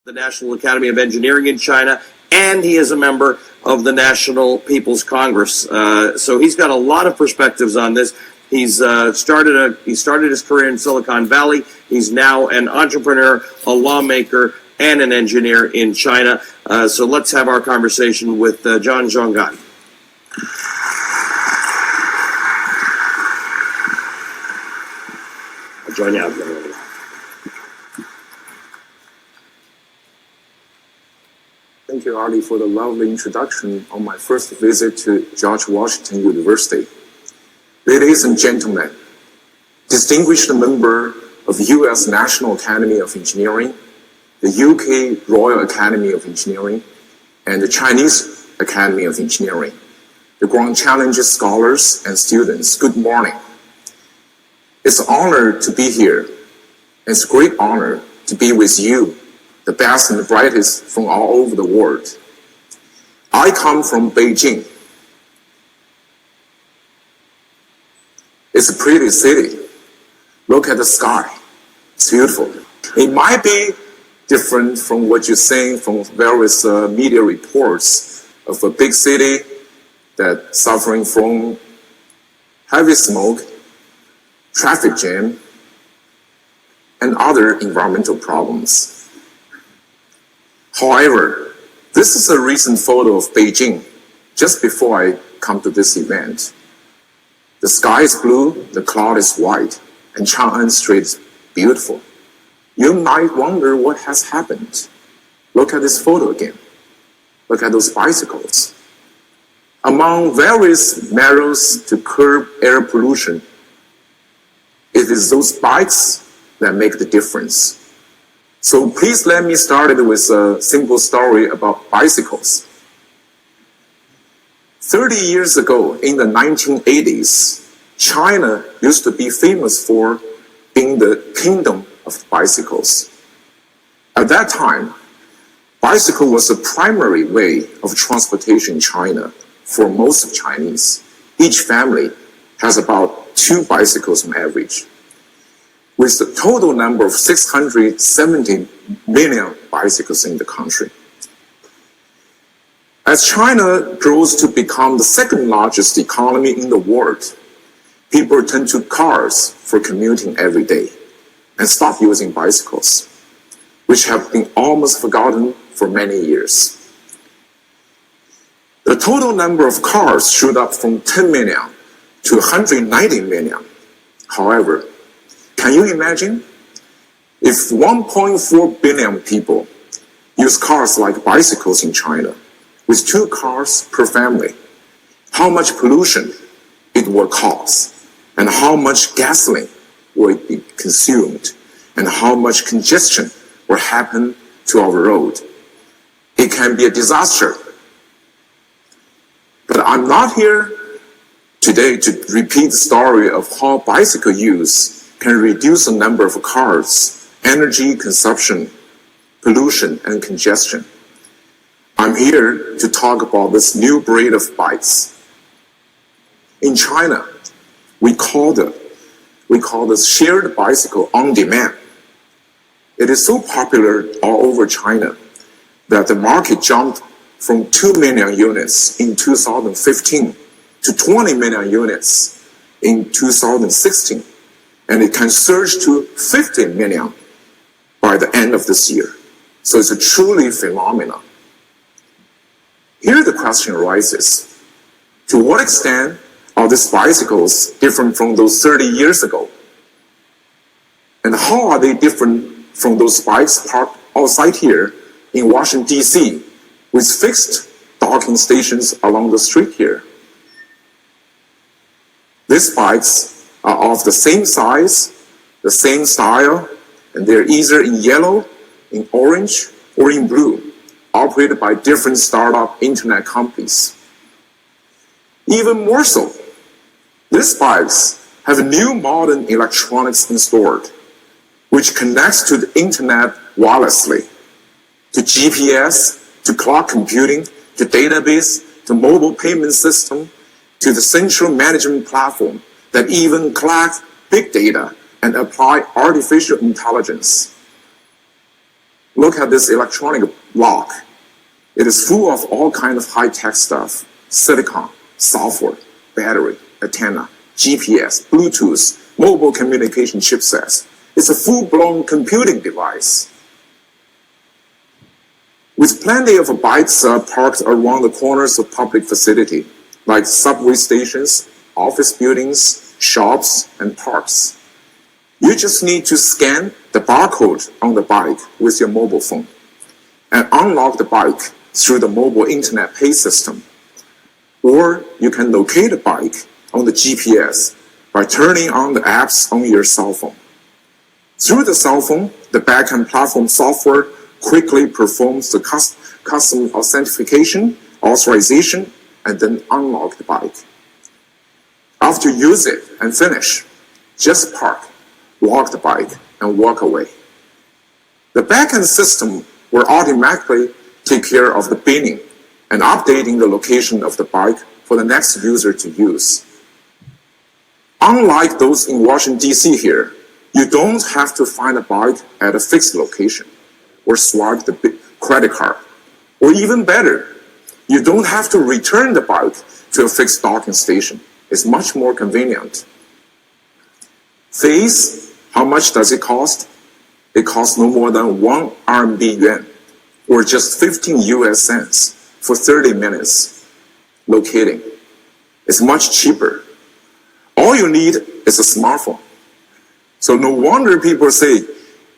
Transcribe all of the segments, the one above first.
the National Academy of Engineering in China, and he is a member of the National People's Congress. So he's got a lot of perspectives on this. He started his career in Silicon Valley. He's now an entrepreneur, a lawmaker, and an engineer in China. So let's have our conversation with John Zhonggan. Join you out. Thank you, Ali, for the lovely introduction on my first visit to George Washington University. Ladies and gentlemen, distinguished member of the U.S. National Academy of Engineering, the UK Royal Academy of Engineering, and the Chinese Academy of Engineering, the Grand Challenges scholars and students, good morning. It's an honor to be here. It's a great honor to be with you, the best and the brightest from all over the world. I come from Beijing. It's a pretty city. Look at the sky. It's beautiful. It might be different from what you're saying from various media reports of a big city that's suffering from heavy smoke, traffic jam, and other environmental problems. However, this is a recent photo of Beijing just before I come to this event. The sky is blue, the cloud is white, and Chang'an Street is beautiful. You might wonder what has happened. Look at this photo again. Look at those bicycles. Among various measures to curb air pollution, it is those bikes that make the difference. So please let me start with a simple story about bicycles. 30 years ago, in the 1980s, China used to be famous for being the kingdom of bicycles. At that time, bicycle was the primary way of transportation in China for most of Chinese. Each family has about 2 bicycles on average, with the total number of 670 million bicycles in the country. As China grows to become the second largest economy in the world, people turn to cars for commuting every day and stop using bicycles, which have been almost forgotten for many years. The total number of cars shoot up from 10 million to 190 million. However, can you imagine if 1.4 billion people use cars like bicycles in China, with 2 cars per family, how much pollution it will cause, and how much gasoline will be consumed, and how much congestion will happen to our road? It can be a disaster. But I'm not here today to repeat the story of how bicycle use can reduce the number of cars, energy consumption, pollution, and congestion. I'm here to talk about this new breed of bikes. In China, we call this shared bicycle on demand. It is so popular all over China that the market jumped from 2 million units in 2015 to 20 million units in 2016. And it can surge to 50 million by the end of this year. So it's a truly phenomenon. Here the question arises, to what extent are these bicycles different from those 30 years ago? And how are they different from those bikes parked outside here in Washington, D.C., with fixed docking stations along the street here? These bikes are of the same size, the same style, and they're either in yellow, in orange, or in blue, operated by different startup internet companies. Even more so, these bikes have new modern electronics installed, which connects to the internet wirelessly, to GPS, to cloud computing, to database, to mobile payment system, to the central management platform that even collects big data and apply artificial intelligence. Look at this electronic lock. It is full of all kinds of high-tech stuff: silicon, software, battery, antenna, GPS, Bluetooth, mobile communication chipsets. It's a full-blown computing device. With plenty of bikes parked around the corners of public facilities, like subway stations, office buildings, shops, and parks. You just need to scan the barcode on the bike with your mobile phone and unlock the bike through the mobile internet pay system. Or you can locate the bike on the GPS by turning on the apps on your cell phone. Through the cell phone, the backend platform software quickly performs the custom authentication, authorization, and then unlock the bike. After you use it and finish, just park, lock the bike, and walk away. The backend system will automatically take care of the binning and updating the location of the bike for the next user to use. Unlike those in Washington, D.C. here, you don't have to find a bike at a fixed location or swipe the credit card. Or even better, you don't have to return the bike to a fixed docking station. It's much more convenient. Fees, how much does it cost? It costs no more than 1 RMB yuan, or just 15 US cents for 30 minutes locating. It's much cheaper. All you need is a smartphone. So no wonder people say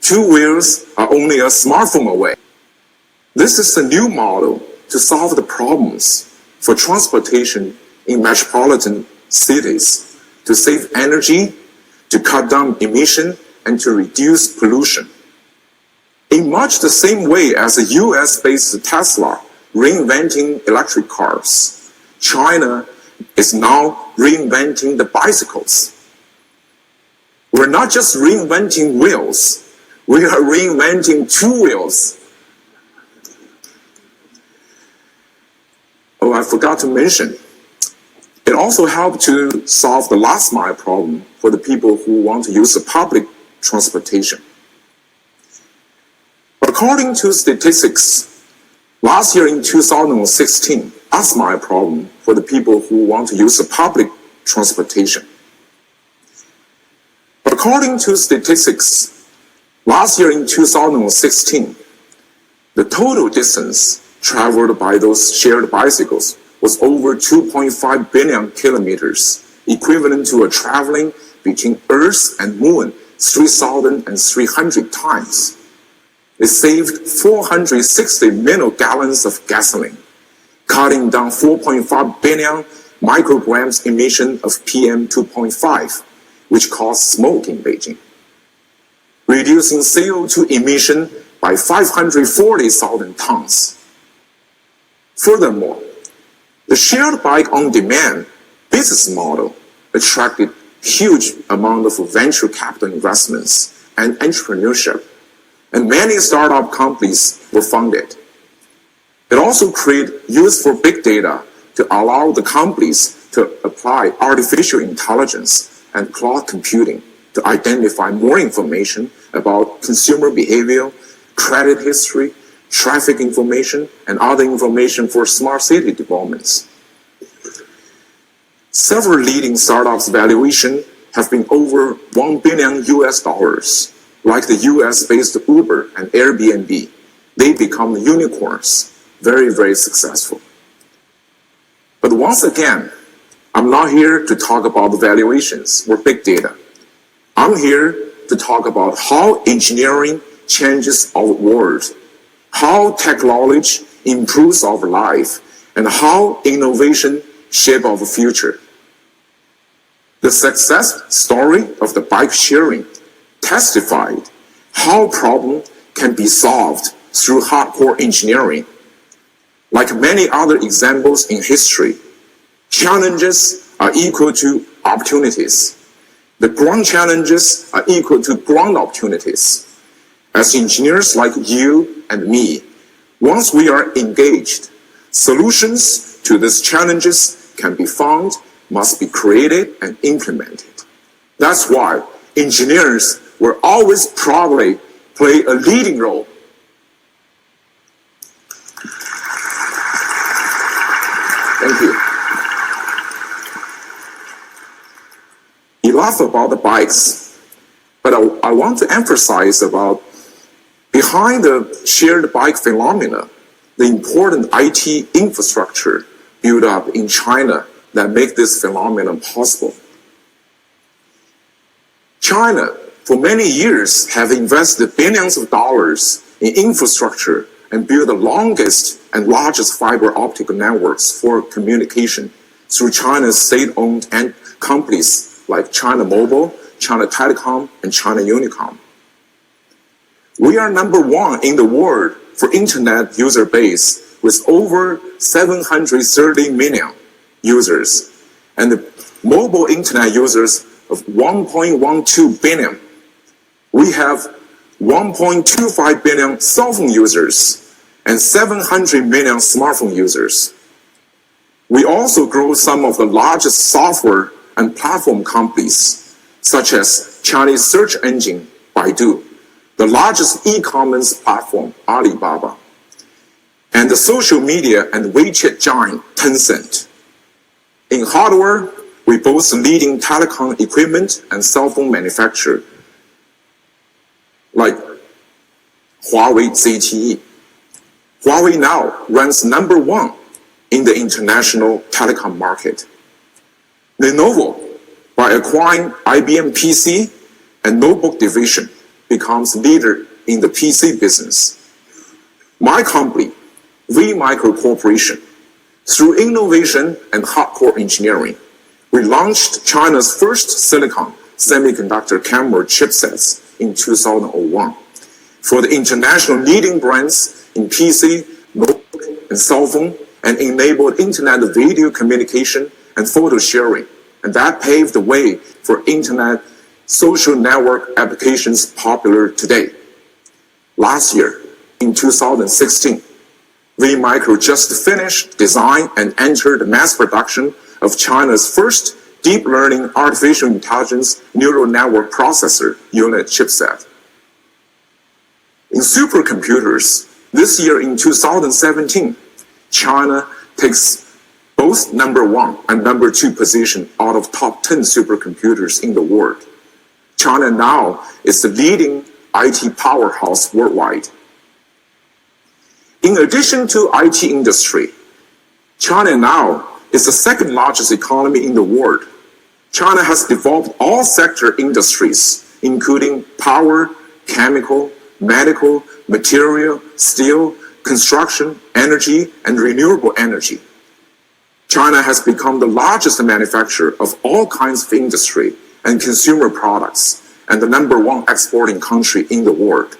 2 wheels are only a smartphone away. This is the new model to solve the problems for transportation in metropolitan cities, to save energy, to cut down emission, and to reduce pollution. In much the same way as the US-based Tesla reinventing electric cars, China is now reinventing the bicycles. We're not just reinventing wheels, we are reinventing 2 wheels. Oh, I forgot to mention, it also helped to solve the last mile problem for the people who want to use the public transportation. According to statistics, last year in 2016, last mile problem for the people who want to use the public transportation. According to statistics, last year in 2016, the total distance traveled by those shared bicycles was over 2.5 billion kilometers, equivalent to a traveling between Earth and Moon 3,300 times. It saved 460 million gallons of gasoline, cutting down 4.5 billion micrograms emission of PM 2.5, which causes smoke in Beijing, reducing CO2 emission by 540,000 tons. Furthermore, the shared bike on demand business model attracted huge amount of venture capital investments and entrepreneurship, and many startup companies were funded. It also created use for big data to allow the companies to apply artificial intelligence and cloud computing to identify more information about consumer behavior, credit history, traffic information, and other information for smart city developments. Several leading startups' valuation have been over $1 billion US, like the US-based Uber and Airbnb. They become unicorns, very, very successful. But once again, I'm not here to talk about the valuations or big data. I'm here to talk about how engineering changes our world, how technology improves our life, and how innovation shapes our future. The success story of the bike sharing testified how problems can be solved through hardcore engineering. Like many other examples in history, challenges are equal to opportunities. The ground challenges are equal to ground opportunities. As engineers like you and me, once we are engaged, solutions to these challenges can be found, must be created and implemented. That's why engineers will always probably play a leading role Thank you. You laugh about the bikes, but I want to emphasize about behind the shared bike phenomena, the important IT infrastructure built up in China that make this phenomenon possible. China, for many years, have invested billions of dollars in infrastructure and built the longest and largest fiber optic networks for communication through China's state-owned companies like China Mobile, China Telecom, and China Unicom. We are number one in the world for internet user base with over 730 million users and the mobile internet users of 1.12 billion. We have 1.25 billion cell phone users and 700 million smartphone users. We also grow some of the largest software and platform companies, such as Chinese search engine Baidu, the largest e-commerce platform Alibaba, and the social media and WeChat giant Tencent. In hardware, we boast leading telecom equipment and cell phone manufacturer like Huawei ZTE. Huawei now ranks number one in the international telecom market. Lenovo, by acquiring IBM PC and notebook division, becomes leader in the PC business. My company, V-Micro Corporation, through innovation and hardcore engineering, we launched China's first silicon semiconductor camera chipsets in 2001 for the international leading brands in PC, notebook, and cell phone, and enabled internet video communication and photo sharing. And that paved the way for internet social network applications popular today. Last year, in 2016, V-Micro just finished design and entered mass production of China's first deep learning artificial intelligence neural network processor unit chipset. In supercomputers, this year in 2017, China takes both number one and number two position out of top 10 supercomputers in the world. China now is the leading IT powerhouse worldwide. In addition to IT industry, China now is the second largest economy in the world. China has developed all sector industries, including power, chemical, medical, material, steel, construction, energy, and renewable energy. China has become the largest manufacturer of all kinds of industry and consumer products, and the number one exporting country in the world.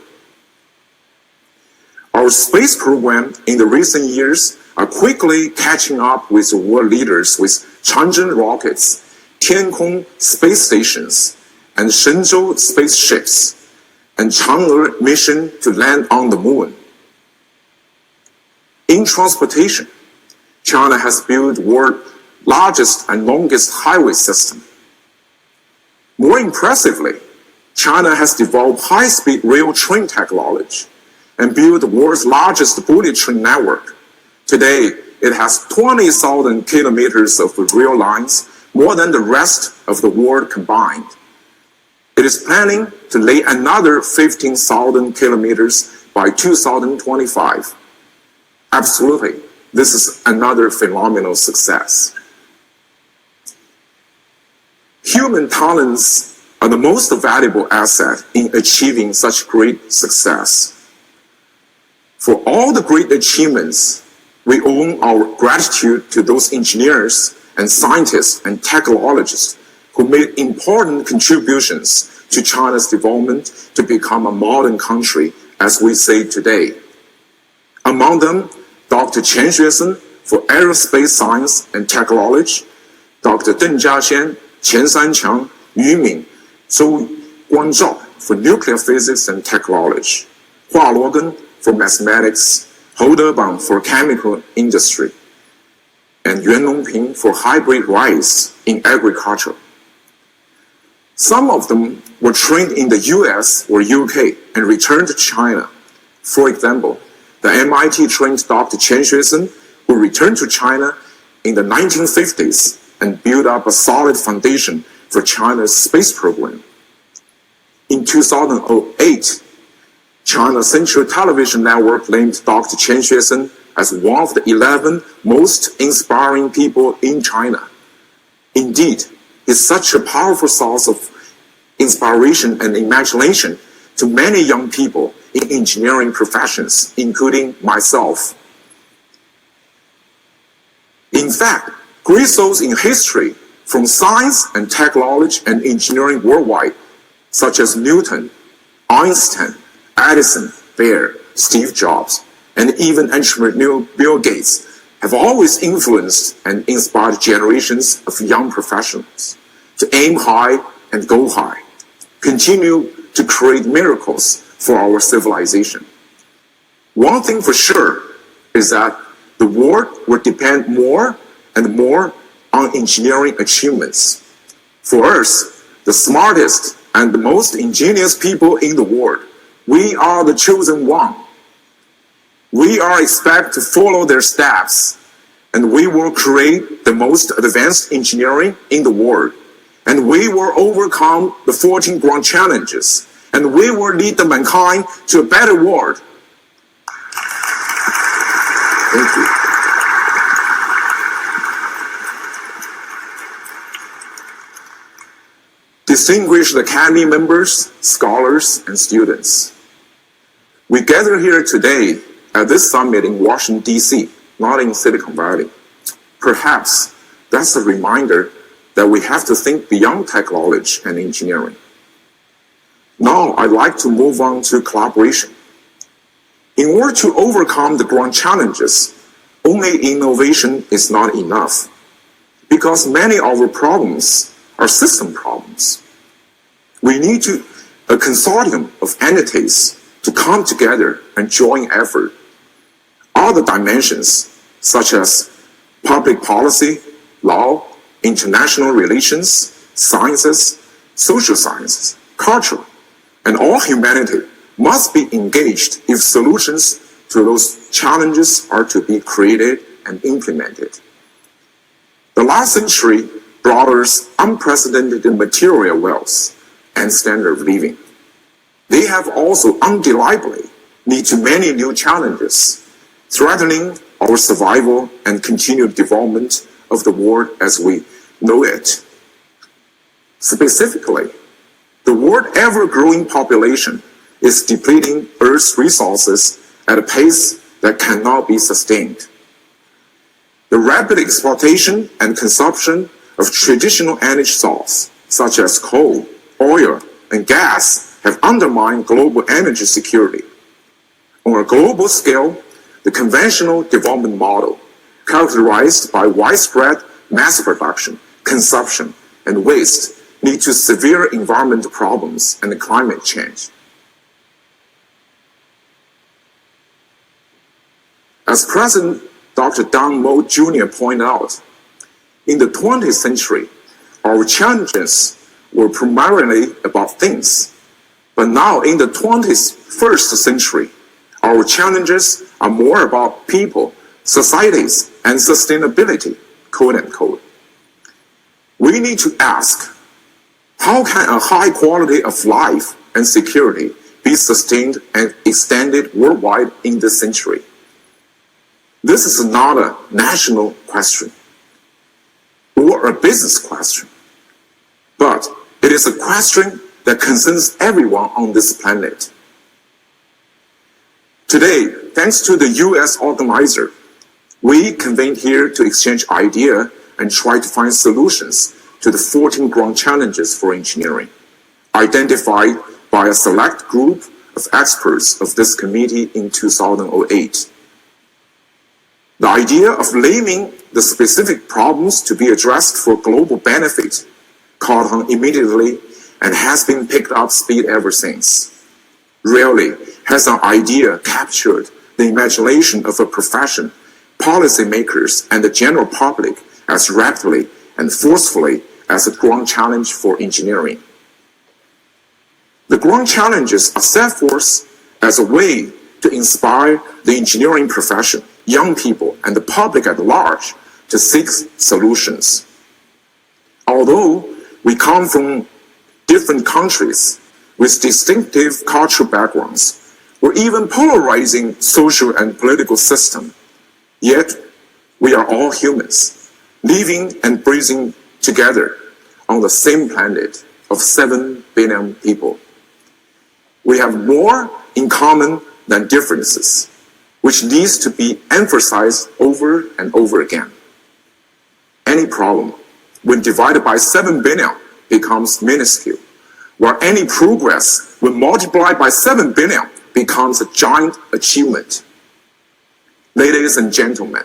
Our space program in the recent years are quickly catching up with the world leaders with Changzheng rockets, Tiankong space stations, and Shenzhou spaceships, and Chang'e mission to land on the moon. In transportation, China has built the world's largest and longest highway system. More impressively, China has developed high-speed rail train technology and built the world's largest bullet train network. Today, it has 20,000 kilometers of rail lines, more than the rest of the world combined. It is planning to lay another 15,000 kilometers by 2025. Absolutely, this is another phenomenal success. Human talents are the most valuable asset in achieving such great success. For all the great achievements, we owe our gratitude to those engineers and scientists and technologists who made important contributions to China's development to become a modern country, as we say today. Among them, Dr. Chen Xuesen for aerospace science and technology, Dr. Deng Jiaxian, Qian Sanqiang, Yu Min, Zhou Guanzhao for nuclear physics and technology, Hua Luogen for mathematics, Hou Debang for chemical industry, and Yuan Longping for hybrid rice in agriculture. Some of them were trained in the US or UK and returned to China. For example, the MIT trained Dr. Chen Xuesen, who returned to China in the 1950s and built up a solid foundation for China's space program. In 2008, China Central Television Network named Dr. Chen Xuesen as one of the 11 most inspiring people in China. Indeed, he's such a powerful source of inspiration and imagination to many young people in engineering professions, including myself. In fact, great souls in history from science and technology and engineering worldwide, such as Newton, Einstein, Edison, Baer, Steve Jobs, and even entrepreneur Bill Gates, have always influenced and inspired generations of young professionals to aim high and go high, continue to create miracles for our civilization. One thing for sure is that the world will depend more and more on engineering achievements. For us, the smartest and the most ingenious people in the world, we are the chosen one. We are expected to follow their steps, and we will create the most advanced engineering in the world, and we will overcome the 14 grand challenges, and we will lead the mankind to a better world. Thank you. Distinguished Academy members, scholars, and students, we gather here today at this summit in Washington, D.C., not in Silicon Valley. Perhaps that's a reminder that we have to think beyond technology and engineering. Now, I'd like to move on to collaboration. In order to overcome the grand challenges, only innovation is not enough, because many of our problems are system problems. We need a consortium of entities to come together and join effort. Other dimensions, such as public policy, law, international relations, sciences, social sciences, culture, and all humanity must be engaged if solutions to those challenges are to be created and implemented. The last century brought us unprecedented material wealth and standard of living. They have also undeniably led to many new challenges, threatening our survival and continued development of the world as we know it. Specifically, the world's ever-growing population is depleting Earth's resources at a pace that cannot be sustained. The rapid exploitation and consumption of traditional energy sources, such as coal, oil, and gas, have undermined global energy security. On a global scale, the conventional development model, characterized by widespread mass production, consumption, and waste, lead to severe environmental problems and climate change. As President Dr. Don Mo Jr. pointed out, in the 20th century, our challenges were primarily about things. But now in the 21st century, our challenges are more about people, societies, and sustainability, quote unquote. We need to ask, how can a high quality of life and security be sustained and extended worldwide in this century? This is not a national question or a business question, but it is a question that concerns everyone on this planet. Today, thanks to the US organizer, we convened here to exchange ideas and try to find solutions to the 14 grand challenges for engineering, identified by a select group of experts of this committee in 2008. The idea of naming the specific problems to be addressed for global benefit caught on immediately and has been picked up speed ever since. Rarely has an idea captured the imagination of a profession, policymakers, and the general public as rapidly and forcefully as a grand challenge for engineering. The grand challenges are set forth as a way to inspire the engineering profession, young people, and the public at large to seek solutions. Although we come from different countries with distinctive cultural backgrounds, or even polarizing social and political system, yet we are all humans, living and breathing together on the same planet of 7 billion people. We have more in common than differences, which needs to be emphasized over and over again. Any problem, when divided by 7 billion, becomes minuscule, while any progress, when multiplied by 7 billion, becomes a giant achievement. Ladies and gentlemen,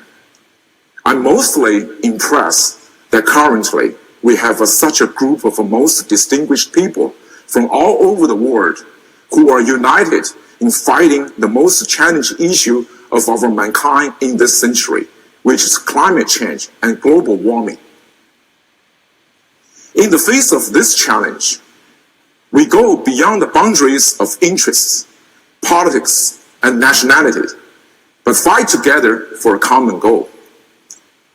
I'm mostly impressed that currently we have such a group of most distinguished people from all over the world who are united in fighting the most challenging issue of our mankind in this century, which is climate change and global warming. In the face of this challenge, we go beyond the boundaries of interests, politics, and nationality, but fight together for a common goal.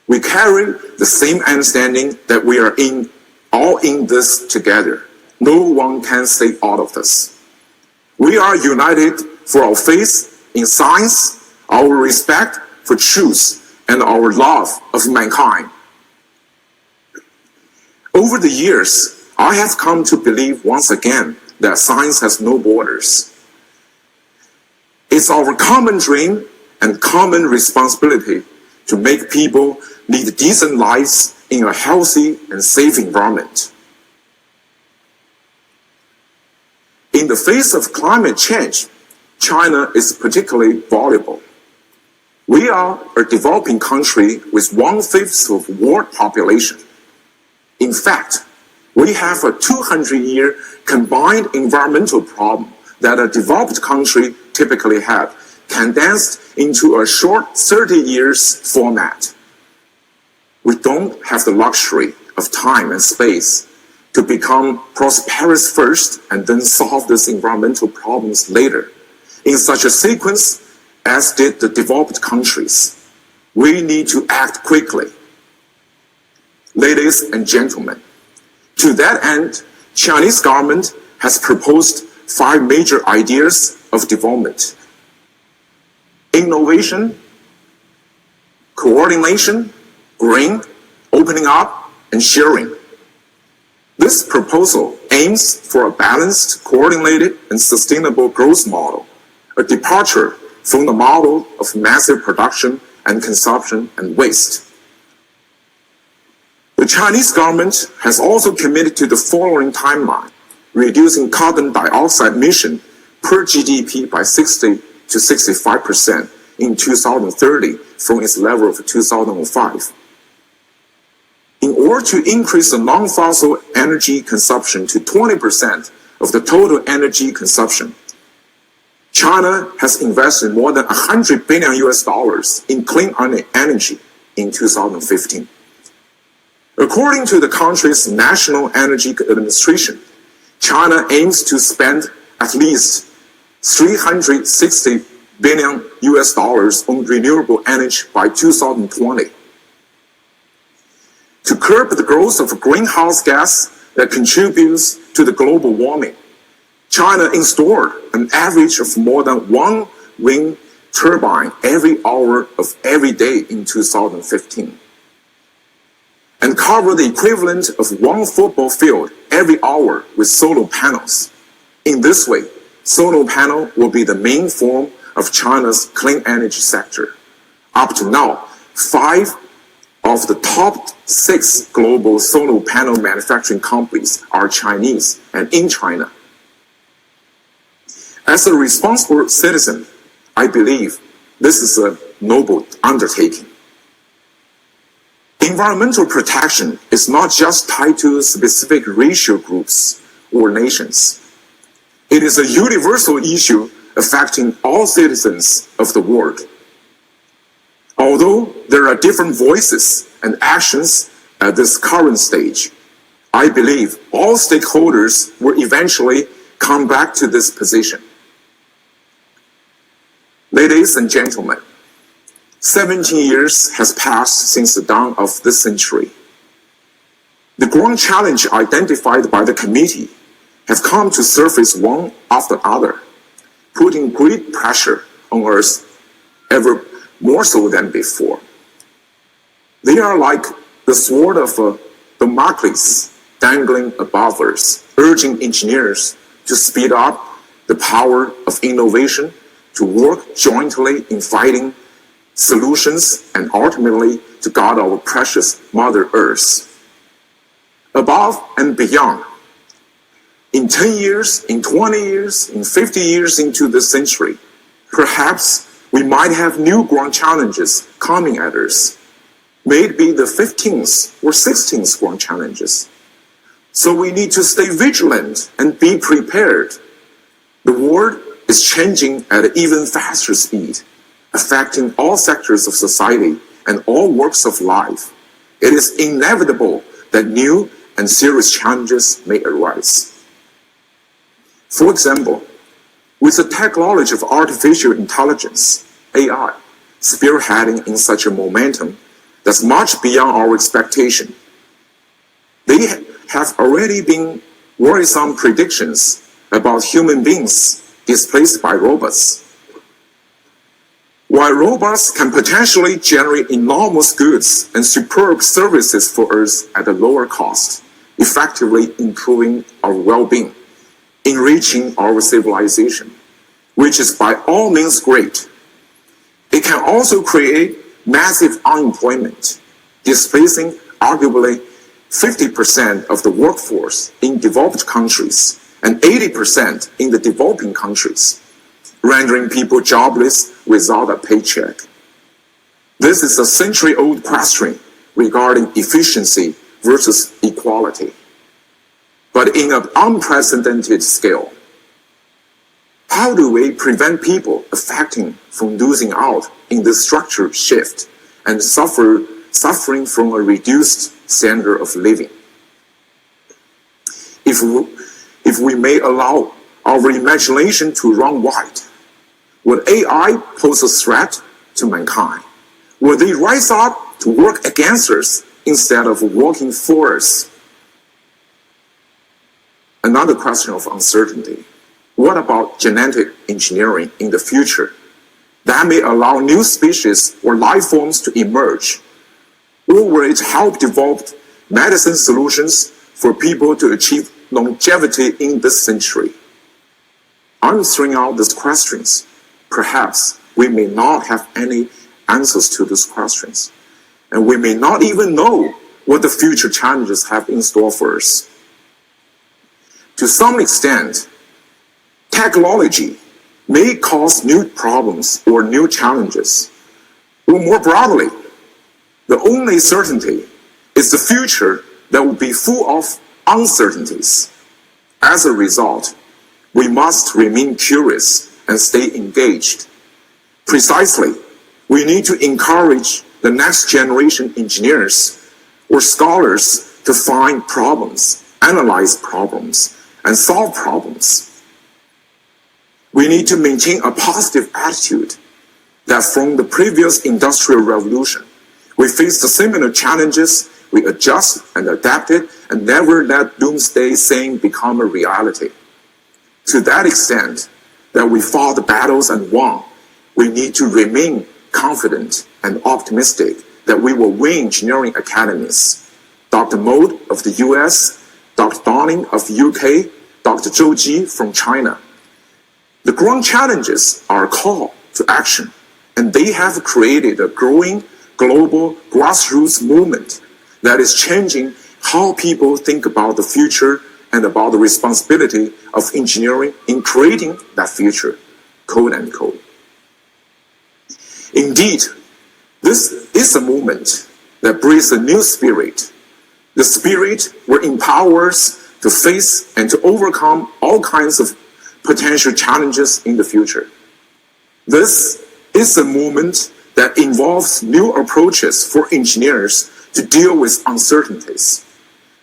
We carry the same understanding that we are all in this together. No one can stay out of this. We are united for our faith in science, our respect for truth, and our love of mankind. Over the years, I have come to believe once again that science has no borders. It's our common dream and common responsibility to make people lead decent lives in a healthy and safe environment. In the face of climate change, China is particularly vulnerable. We are a developing country with 1/5 of world population. In fact, we have a 200-year combined environmental problem that a developed country typically have, condensed into a short 30 years format. We don't have the luxury of time and space to become prosperous first and then solve these environmental problems later, in such a sequence as did the developed countries. We need to act quickly. Ladies and gentlemen, to that end, Chinese government has proposed 5 major ideas of development: innovation, coordination, green, opening up, and sharing. This proposal aims for a balanced, coordinated, and sustainable growth model, a departure from the model of massive production and consumption and waste. The Chinese government has also committed to the following timeline: reducing carbon dioxide emission per GDP by 60 to 65% in 2030 from its level of 2005. In order to increase the non-fossil energy consumption to 20% of the total energy consumption, China has invested more than $100 billion in clean energy in 2015. According to the country's National Energy Administration, China aims to spend at least $360 billion on renewable energy by 2020. To curb the growth of greenhouse gas that contributes to the global warming, China installed an average of more than 1 wind turbine every hour of every day in 2015, and covered the equivalent of 1 football field every hour with solar panels. In this way, solar panel will be the main form of China's clean energy sector. Up to now, 5 of the top 6 global solar panel manufacturing companies are Chinese and in China. As a responsible citizen, I believe this is a noble undertaking. Environmental protection is not just tied to specific racial groups or nations. It is a universal issue affecting all citizens of the world. Although there are different voices and actions at this current stage, I believe all stakeholders will eventually come back to this position. Ladies and gentlemen, 17 years has passed since the dawn of this century. The grand challenge identified by the committee has come to surface one after the other, putting great pressure on us ever more so than before. They are like the sword of Damocles dangling above us, urging engineers to speed up the power of innovation, to work jointly in finding solutions, and ultimately to guard our precious Mother Earth. Above and beyond, in 10 years, in 20 years, in 50 years into this century, perhaps we might have new grand challenges coming at us. Maybe the 15th or 16th grand challenges. So we need to stay vigilant and be prepared. The world is changing at an even faster speed, affecting all sectors of society and all walks of life. It is inevitable that new and serious challenges may arise. For example, with the technology of artificial intelligence, AI, spearheading in such a momentum that's much beyond our expectation, they have already been worrisome predictions about human beings displaced by robots. While robots can potentially generate enormous goods and superb services for us at a lower cost, effectively improving our well-being, enriching our civilization, which is by all means great, it can also create massive unemployment, displacing arguably 50% of the workforce in developed countries and 80% in the developing countries, rendering people jobless without a paycheck. This is a century-old question regarding efficiency versus equality, but in an unprecedented scale. How do we prevent people affecting from losing out in this structural shift and suffering from a reduced standard of living? If we may allow our imagination to run wild, would AI pose a threat to mankind? Will they rise up to work against us instead of working for us? Another question of uncertainty. What about genetic engineering in the future that may allow new species or life forms to emerge? Or will it help develop medicine solutions for people to achieve longevity in this century? I'm throwing out these questions. Perhaps we may not have any answers to these questions, and we may not even know what the future challenges have in store for us. To some extent, technology may cause new problems or new challenges. Or more broadly, the only certainty is the future that will be full of uncertainties. As a result, we must remain curious and stay engaged. Precisely, we need to encourage the next generation engineers or scholars to find problems, analyze problems, and solve problems. We need to maintain a positive attitude that from the previous industrial revolution, we faced similar challenges, we adjust and adapted, and never let doomsday saying become a reality. To that extent, that we fought the battles and won, we need to remain confident and optimistic that we will win engineering academies. Dr. Mode of the US, Dr. Downing of UK, Dr. Zhou Ji from China. The grand challenges are a call to action, and they have created a growing global grassroots movement that is changing how people think about the future and about the responsibility of engineering in creating that future, quote unquote. Indeed, this is a movement that breathes a new spirit. The spirit will empower us to face and to overcome all kinds of potential challenges in the future. This is a movement that involves new approaches for engineers to deal with uncertainties.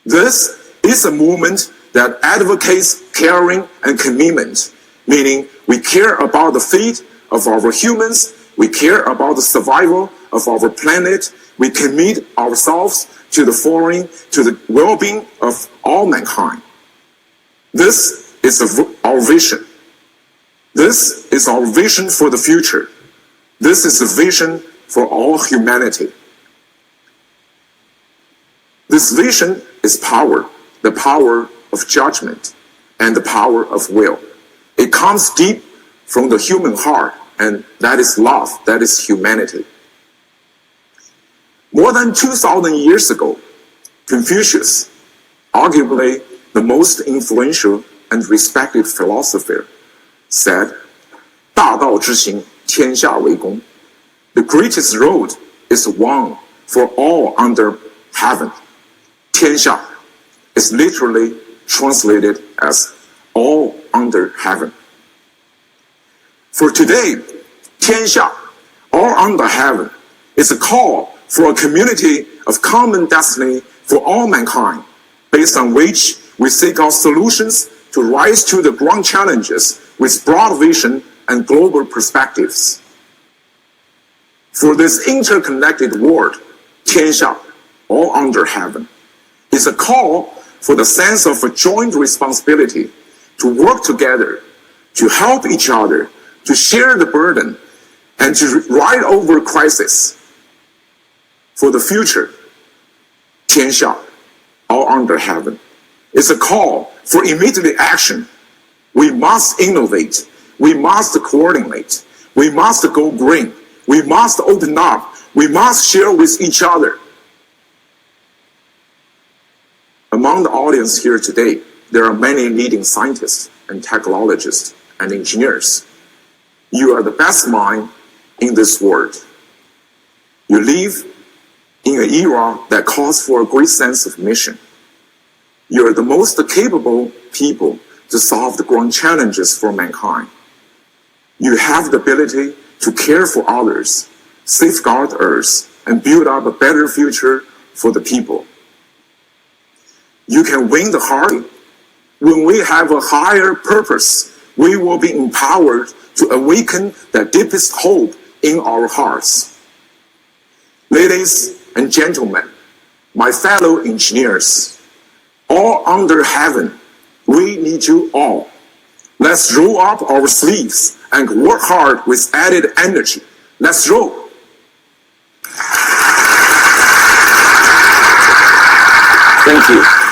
This is a movement that advocates caring and commitment, meaning we care about the fate of our humans We care about the survival of our planet. We commit ourselves to the well-being of all mankind. This is our vision. This is our vision for the future. This is a vision for all humanity. This vision is power, the power of judgment, and the power of will. It comes deep from the human heart, and that is love, that is humanity. More than 2,000 years ago, Confucius, arguably the most influential and respected philosopher, said, 大道之行，天下为公. The greatest road is one for all under heaven. 天下 is literally translated as all under heaven. For today, 天下, all under heaven, is a call for a community of common destiny for all mankind, based on which we seek out solutions to rise to the grand challenges with broad vision and global perspectives. For this interconnected world, 天下, all under heaven, is a call for the sense of a joint responsibility to work together, to help each other, to share the burden, and to ride over crisis. For the future, 天下, all under heaven, is a call for immediate action. We must innovate. We must coordinate. We must go green. We must open up. We must share with each other. Among the audience here today, there are many leading scientists and technologists and engineers. You are the best mind in this world. You live in an era that calls for a great sense of mission. You are the most capable people to solve the grand challenges for mankind. You have the ability to care for others, safeguard Earth, and build up a better future for the people. You can win the heart. When we have a higher purpose, we will be empowered to awaken the deepest hope in our hearts. Ladies and gentlemen, my fellow engineers, all under heaven, we need you all. Let's roll up our sleeves and work hard with added energy. Let's roll. Thank you.